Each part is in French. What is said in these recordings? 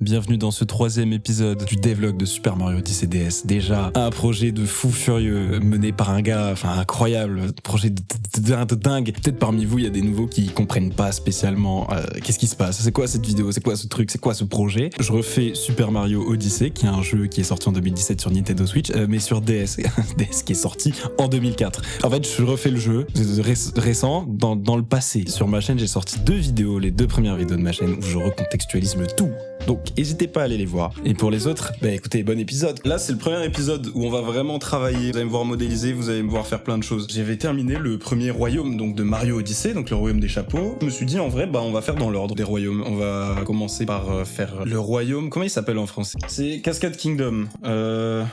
Bienvenue dans ce 3e épisode du devlog de Super Mario Odyssey DS. Déjà, un projet de fou furieux mené par un gars, incroyable, projet de dingue. Peut-être parmi vous, il y a des nouveaux qui comprennent pas spécialement qu'est-ce qui se passe. C'est quoi cette vidéo? C'est quoi ce truc? C'est quoi ce projet? Je refais Super Mario Odyssey, qui est un jeu qui est sorti en 2017 sur Nintendo Switch, mais sur DS. DS qui est sorti en 2004. En fait, je refais le jeu récent dans le passé. Sur ma chaîne, j'ai sorti 2 vidéos, les 2 premières vidéos de ma chaîne, où je recontextualise le tout. Donc, n'hésitez pas à aller les voir. Et pour les autres, écoutez, bon épisode. Là, c'est le premier épisode où on va vraiment travailler. Vous allez me voir modéliser, vous allez me voir faire plein de choses. J'avais terminé le premier royaume donc de Mario Odyssey, donc le royaume des chapeaux. Je me suis dit, en vrai, on va faire dans l'ordre des royaumes. On va commencer par faire le royaume. Comment il s'appelle en français? C'est Cascade Kingdom.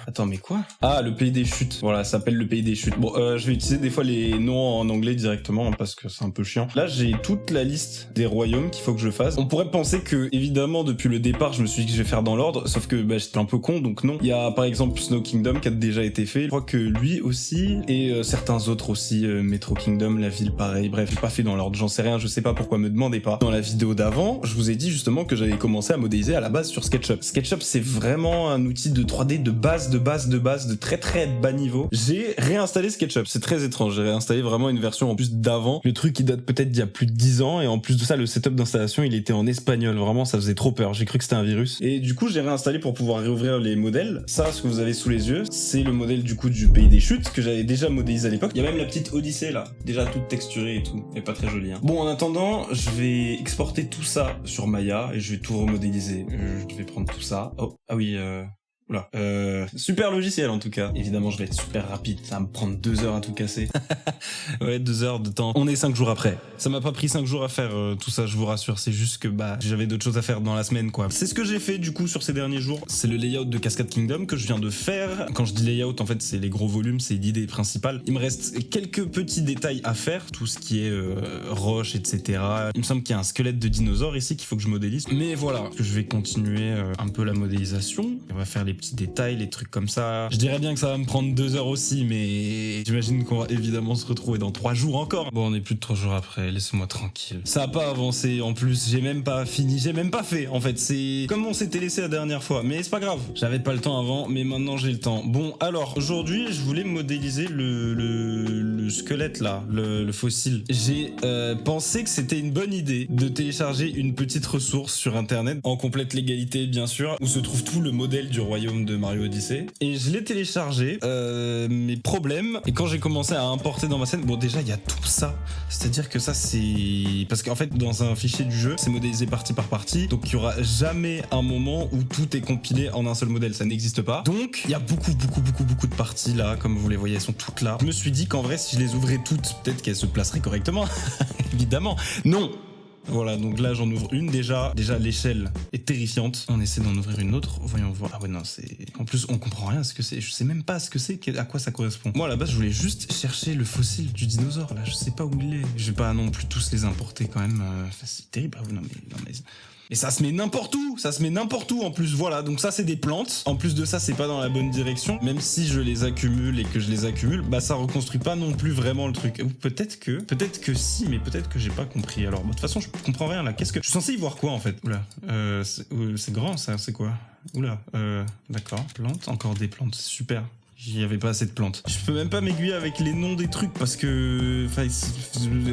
Attends, mais quoi? Ah, le pays des chutes. Voilà, ça s'appelle le pays des chutes. Bon, je vais utiliser des fois les noms en anglais directement parce que c'est un peu chiant. Là, j'ai toute la liste des royaumes qu'il faut que je fasse. On pourrait penser que, évidemment, depuis le départ, je me suis dit que je vais faire dans l'ordre, sauf que j'étais un peu con, donc non. Il y a par exemple Snow Kingdom qui a déjà été fait, je crois que lui aussi, et certains autres aussi, Metro Kingdom, la ville pareil, bref, j'ai pas fait dans l'ordre, j'en sais rien, je sais pas pourquoi, me demandez pas. Dans la vidéo d'avant, je vous ai dit justement que j'avais commencé à modéliser à la base sur SketchUp. SketchUp, c'est vraiment un outil de 3D de base, de très très bas niveau. J'ai réinstallé SketchUp, c'est très étrange, j'ai réinstallé vraiment une version en plus d'avant, le truc qui date peut-être d'il y a plus de 10 ans, et en plus de ça, le setup d'installation, il était en espagnol, vraiment, ça faisait trop peur, j'ai cru que c'était un virus. Et du coup, j'ai réinstallé pour pouvoir réouvrir les modèles. Ça, ce que vous avez sous les yeux, c'est le modèle du coup du pays des chutes que j'avais déjà modélisé à l'époque. Il y a même la petite Odyssée là, déjà toute texturée et tout, et pas très jolie. Hein. Bon, en attendant, je vais exporter tout ça sur Maya et je vais tout remodéliser. Je vais prendre tout ça. Oh, ah oui. Oula. Super logiciel en tout cas. Évidemment, je vais être super rapide. Ça va me prendre 2 heures à tout casser. Ouais, 2 heures de temps. On est 5 jours après. Ça m'a pas pris 5 jours à faire tout ça, je vous rassure. C'est juste que j'avais d'autres choses à faire dans la semaine quoi. C'est ce que j'ai fait du coup sur ces derniers jours. C'est le layout de Cascade Kingdom que je viens de faire. Quand je dis layout, en fait, c'est les gros volumes, c'est l'idée principale. Il me reste quelques petits détails à faire. Tout ce qui est roche, etc. Il me semble qu'il y a un squelette de dinosaure ici qu'il faut que je modélise. Mais voilà, je vais continuer un peu la modélisation. On va faire les petits détails, les trucs comme ça. Je dirais bien que ça va me prendre 2 heures aussi, mais j'imagine qu'on va évidemment se retrouver dans 3 jours encore. Bon, on est plus de 3 jours après, laissez-moi tranquille. Ça a pas avancé, en plus, j'ai même pas fini, j'ai même pas fait, en fait, c'est comme on s'était laissé la dernière fois, mais c'est pas grave. J'avais pas le temps avant, mais maintenant j'ai le temps. Bon, alors, aujourd'hui, je voulais modéliser le squelette là, le fossile. J'ai pensé que c'était une bonne idée de télécharger une petite ressource sur internet, en complète légalité bien sûr, où se trouve tout le modèle du royaume de Mario Odyssey, et je l'ai téléchargé, mes problèmes, et quand j'ai commencé à importer dans ma scène, bon déjà il y a tout ça, c'est-à-dire que ça c'est... Parce qu'en fait dans un fichier du jeu, c'est modélisé partie par partie, donc il y aura jamais un moment où tout est compilé en un seul modèle, ça n'existe pas, donc il y a beaucoup de parties là, comme vous les voyez, elles sont toutes là. Je me suis dit qu'en vrai si je les ouvrais toutes, peut-être qu'elles se placeraient correctement, évidemment, non. Voilà, donc là j'en ouvre une déjà l'échelle est terrifiante. On essaie d'en ouvrir une autre, voyons voir. Ah ouais non, c'est... En plus on comprend rien à ce que c'est, je sais même pas ce que c'est, à quoi ça correspond. Moi à la base je voulais juste chercher le fossile du dinosaure, là je sais pas où il est. Je vais pas non plus tous les importer quand même, c'est terrible. Ah non mais... Et ça se met n'importe où, en plus, voilà, donc ça c'est des plantes, en plus de ça c'est pas dans la bonne direction, même si je les accumule et que je les accumule, ça reconstruit pas non plus vraiment le truc, ou peut-être que si, mais peut-être que j'ai pas compris, alors de toute façon je comprends rien là, je suis censé y voir quoi en fait? Oula, c'est grand ça, c'est quoi? Oula, d'accord, plantes, encore des plantes, super. J'y avais pas assez de plantes. Je peux même pas m'aiguiller avec les noms des trucs parce que...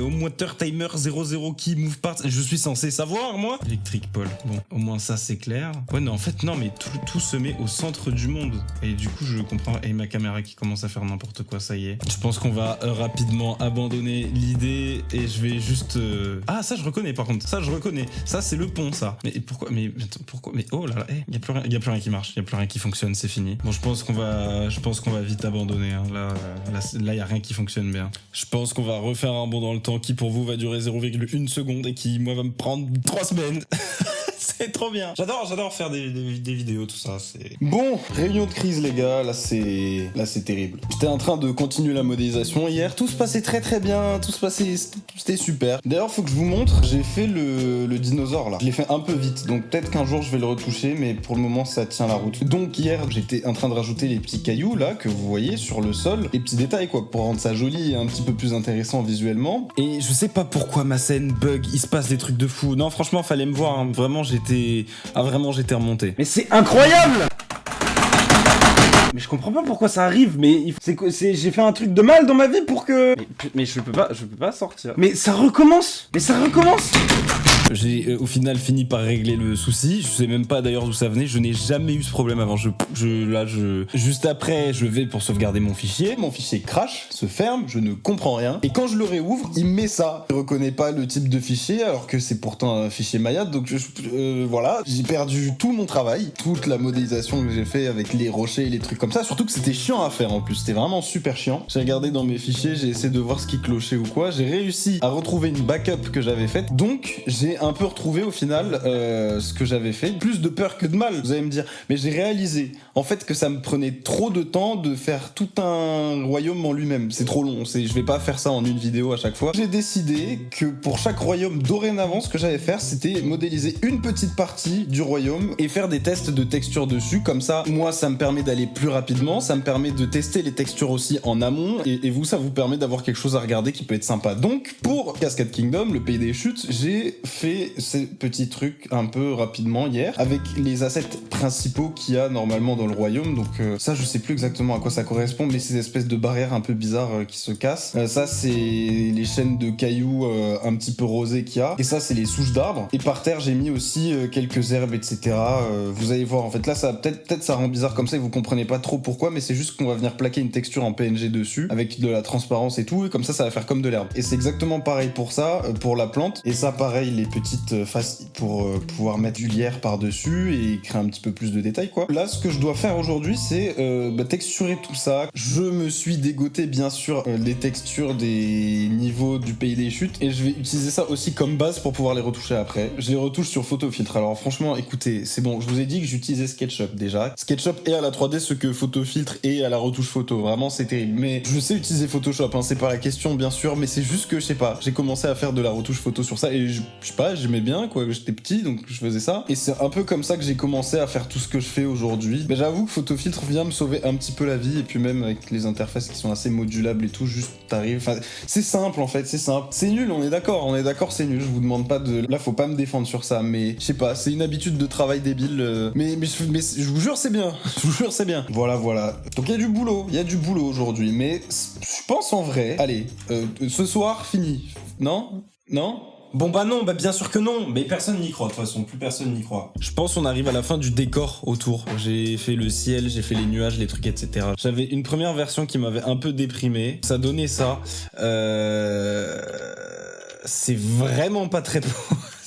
Home Water Timer 00 Key Move Parts... Je suis censé savoir, moi. Electric Pole. Bon, au moins ça, c'est clair. Ouais, non, en fait, non, mais tout se met au centre du monde. Et du coup, je comprends... Et ma caméra qui commence à faire n'importe quoi, ça y est. Je pense qu'on va rapidement abandonner l'idée et je vais juste... Ah, ça, je reconnais, par contre. Ça, je reconnais. Ça, c'est le pont, ça. Mais pourquoi... Mais pourquoi... Mais oh là là, y a plus rien qui marche. Y a plus rien qui fonctionne, c'est fini. Bon, je pense qu'on va vite abandonner, hein. Là, y a rien qui fonctionne bien. Je pense qu'on va refaire un bond dans le temps qui, pour vous, va durer 0,1 seconde et qui, moi, va me prendre 3 semaines. C'est trop bien. J'adore faire des vidéos, tout ça. C'est bon. Réunion de crise, les gars. Là, c'est terrible. J'étais en train de continuer la modélisation hier. Tout se passait très bien. C'était super. D'ailleurs, faut que je vous montre. J'ai fait le dinosaure là. Je l'ai fait un peu vite. Donc peut-être qu'un jour je vais le retoucher, mais pour le moment ça tient la route. Donc hier, j'étais en train de rajouter les petits cailloux là que vous voyez sur le sol, les petits détails quoi, pour rendre ça joli et un petit peu plus intéressant visuellement. Et je sais pas pourquoi ma scène bug. Il se passe des trucs de fou. Non, franchement, fallait me voir. Hein. Vraiment, j'étais j'étais... Ah vraiment, j'étais remonté. Mais c'est incroyable! Mais je comprends pas pourquoi ça arrive, mais j'ai fait un truc de mal dans ma vie pour que... Mais je peux pas sortir. Mais ça recommence! J'ai au final fini par régler le souci. Je sais même pas d'ailleurs d'où ça venait. Je n'ai jamais eu ce problème avant. Juste après, je vais pour sauvegarder mon fichier. Mon fichier crash, se ferme, je ne comprends rien. Et quand je le réouvre, il met ça. Je reconnais pas le type de fichier alors que c'est pourtant un fichier Maya. Donc voilà, j'ai perdu tout mon travail, toute la modélisation que j'ai fait avec les rochers et les trucs comme ça. Surtout que c'était chiant à faire en plus. C'était vraiment super chiant. J'ai regardé dans mes fichiers, j'ai essayé de voir ce qui clochait ou quoi. J'ai réussi à retrouver une backup que j'avais faite. Donc j'ai un peu retrouvé au final ce que j'avais fait. Plus de peur que de mal, vous allez me dire. Mais j'ai réalisé en fait que ça me prenait trop de temps de faire tout un royaume en lui-même. C'est trop long, je vais pas faire ça en une vidéo à chaque fois. J'ai décidé que pour chaque royaume dorénavant, ce que j'allais faire, c'était modéliser une petite partie du royaume et faire des tests de texture dessus. Comme ça, moi, ça me permet d'aller plus rapidement, ça me permet de tester les textures aussi en amont et vous, ça vous permet d'avoir quelque chose à regarder qui peut être sympa. Donc, pour Cascade Kingdom, le pays des chutes, j'ai fait ces petits trucs un peu rapidement hier avec les assets principaux qu'il y a normalement dans le royaume. Donc ça, je sais plus exactement à quoi ça correspond, mais ces espèces de barrières un peu bizarres qui se cassent. Ça, c'est les chaînes de cailloux un petit peu rosées qu'il y a. Et ça, c'est les souches d'arbres. Et par terre, j'ai mis aussi quelques herbes, etc. Vous allez voir, en fait, là, ça peut-être ça rend bizarre comme ça et vous comprenez pas trop pourquoi, mais c'est juste qu'on va venir plaquer une texture en PNG dessus avec de la transparence et tout, et comme ça va faire comme de l'herbe. Et c'est exactement pareil pour ça, pour la plante. Et ça, pareil, les petites faces pour pouvoir mettre du lierre par-dessus et créer un petit peu plus de détails, quoi. Là, ce que je dois faire aujourd'hui, c'est texturer tout ça. Je me suis dégoté, bien sûr, les textures des niveaux du pays des chutes, et je vais utiliser ça aussi comme base pour pouvoir les retoucher après. Je les retouche sur Photofiltre. Alors franchement, écoutez, c'est bon, je vous ai dit que j'utilisais SketchUp déjà. SketchUp est à la 3D ce que Photofiltre est à la retouche photo. Vraiment, c'est terrible. Mais je sais utiliser Photoshop, hein, c'est pas la question, bien sûr, mais c'est juste que, je sais pas, j'ai commencé à faire de la retouche photo sur ça, et je sais pas, j'aimais bien, quoi. J'étais petit, donc je faisais ça. Et c'est un peu comme ça que j'ai commencé à faire tout ce que je fais aujourd'hui. Mais j'avoue que Photofiltre vient me sauver un petit peu la vie, et puis même avec les interfaces qui sont assez modulables et tout, juste t'arrives. Enfin, c'est simple en fait, c'est simple. C'est nul, on est d'accord, c'est nul. Je vous demande pas de. Là, faut pas me défendre sur ça, mais je sais pas, c'est une habitude de travail débile. Mais je vous jure, c'est bien. Je vous jure, c'est bien. Voilà. Donc il y a du boulot aujourd'hui, mais je pense en vrai. Allez, ce soir, fini. Non? Bon bah non, bah bien sûr que non, mais personne n'y croit de toute façon, plus personne n'y croit. Je pense qu'on arrive à la fin du décor autour. J'ai fait le ciel, j'ai fait les nuages, les trucs, etc. J'avais une première version qui m'avait un peu déprimé, ça donnait ça. C'est vraiment pas très beau.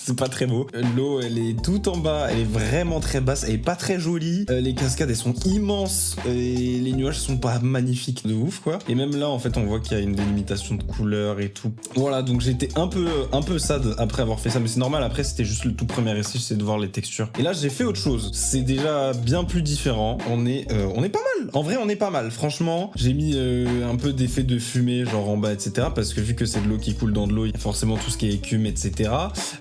C'est pas très beau. L'eau, elle est tout en bas, elle est vraiment très basse, elle est pas très jolie. Les cascades, elles sont immenses et les nuages sont pas magnifiques de ouf, quoi. Et même là, en fait, on voit qu'il y a une délimitation de couleurs et tout. Voilà, donc j'étais un peu sad après avoir fait ça, mais c'est normal. Après, c'était juste le tout premier essai, j'essayais de voir les textures. Et là, j'ai fait autre chose. C'est déjà bien plus différent. On est pas mal. En vrai, on est pas mal. Franchement, j'ai mis un peu d'effet de fumée, genre en bas, etc. Parce que vu que c'est de l'eau qui coule dans de l'eau, il y a forcément tout ce qui est écume, etc.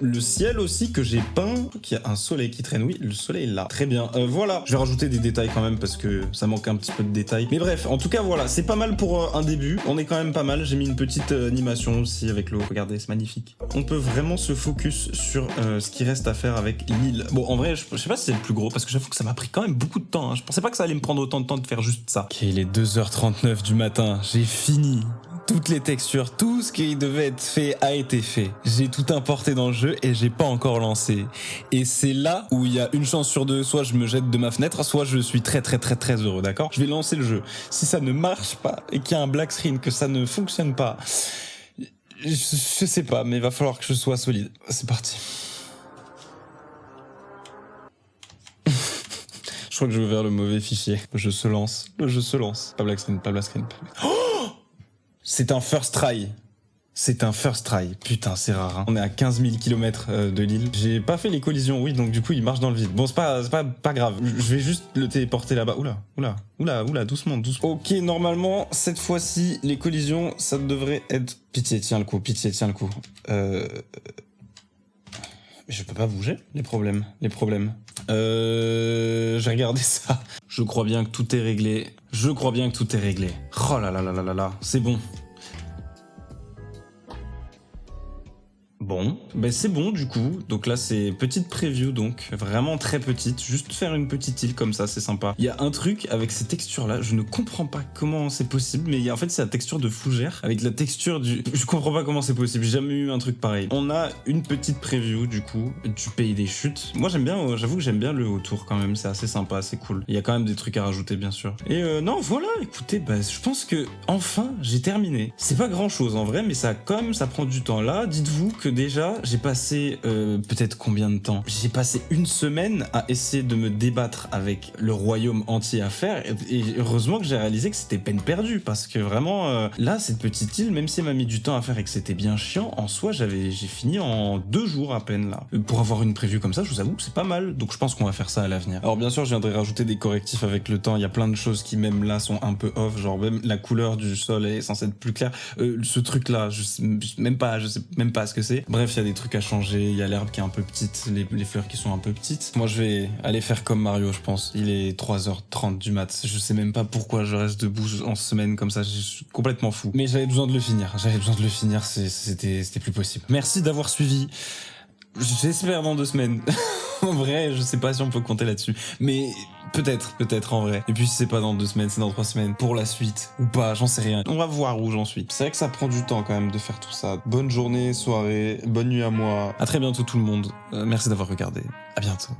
Le ciel aussi que j'ai peint, qu'il y a un soleil qui traîne. Oui, le soleil est là. Très bien. Voilà. Je vais rajouter des détails quand même parce que ça manque un petit peu de détails. Mais bref, en tout cas, voilà. C'est pas mal pour un début. On est quand même pas mal. J'ai mis une petite animation aussi avec l'eau. Regardez, c'est magnifique. On peut vraiment se focus sur ce qui reste à faire avec l'île. Bon, en vrai, je sais pas si c'est le plus gros parce que j'avoue que ça m'a pris quand même beaucoup de temps. Hein. Je pensais pas que ça allait me prendre autant de temps de faire juste ça. Ok, il est 2h39 du matin. J'ai fini. Toutes les textures, tout ce qui devait être fait a été fait. J'ai tout importé dans le jeu et j'ai pas encore lancé. Et c'est là où il y a une chance sur deux, soit je me jette de ma fenêtre, soit je suis très heureux, d'accord? Je vais lancer le jeu. Si ça ne marche pas et qu'il y a un black screen, que ça ne fonctionne pas, je sais pas, mais il va falloir que je sois solide. C'est parti. Je crois que j'ai ouvert le mauvais fichier. Le jeu se lance. Pas black screen. Oh! C'est un first try. Putain, c'est rare. Hein. On est à 15 000 km de l'île. J'ai pas fait les collisions, oui, donc du coup, il marche dans le vide. Bon, c'est pas grave. Je vais juste le téléporter là-bas. Oula, doucement. Ok, normalement, cette fois-ci, les collisions, ça devrait être... Pitié, tiens le coup. Mais je peux pas bouger, les problèmes. J'ai regardé ça. Je crois bien que tout est réglé. Oh là là, c'est bon. Bon. Ben c'est bon du coup, donc là c'est petite preview donc, vraiment très petite, juste faire une petite île comme ça, c'est sympa. Il y a un truc avec ces textures là, je ne comprends pas comment c'est possible, mais en fait c'est la texture de fougère, avec la texture du... Je comprends pas comment c'est possible, j'ai jamais eu un truc pareil. On a une petite preview du coup, du pays des chutes. Moi j'aime bien, j'avoue que j'aime bien le autour quand même, c'est assez sympa, c'est cool. Il y a quand même des trucs à rajouter bien sûr. Et non voilà, écoutez, bah je pense que enfin j'ai terminé. C'est pas grand chose en vrai, mais ça quand même, ça prend du temps. Là, dites-vous que déjà, j'ai passé peut-être combien de temps? J'ai passé une semaine à essayer de me débattre avec le royaume entier à faire, et heureusement que j'ai réalisé que c'était peine perdue, parce que vraiment, là, cette petite île, même si elle m'a mis du temps à faire et que c'était bien chiant, en soi, j'ai fini en 2 jours à peine, là. Pour avoir une preview comme ça, je vous avoue que c'est pas mal, donc je pense qu'on va faire ça à l'avenir. Alors bien sûr, je viendrai rajouter des correctifs avec le temps, il y a plein de choses qui même là sont un peu off, genre même la couleur du sol est censée être plus claire. Ce truc là, je sais même pas ce que c'est. Bref, il y a des trucs à changer, il y a l'herbe qui est un peu petite, les fleurs qui sont un peu petites. Moi je vais aller faire comme Mario, je pense. Il est 3h30 du mat, je sais même pas pourquoi je reste debout en semaine comme ça, je suis complètement fou. Mais j'avais besoin de le finir, c'était plus possible. Merci d'avoir suivi. J'espère dans 2 semaines. En vrai, je sais pas si on peut compter là-dessus. Mais peut-être en vrai. Et puis si c'est pas dans 2 semaines, c'est dans 3 semaines. Pour la suite, ou pas, j'en sais rien. On va voir où j'en suis. C'est vrai que ça prend du temps quand même de faire tout ça. Bonne journée, soirée, bonne nuit à moi. À très bientôt tout le monde. Merci d'avoir regardé. À bientôt.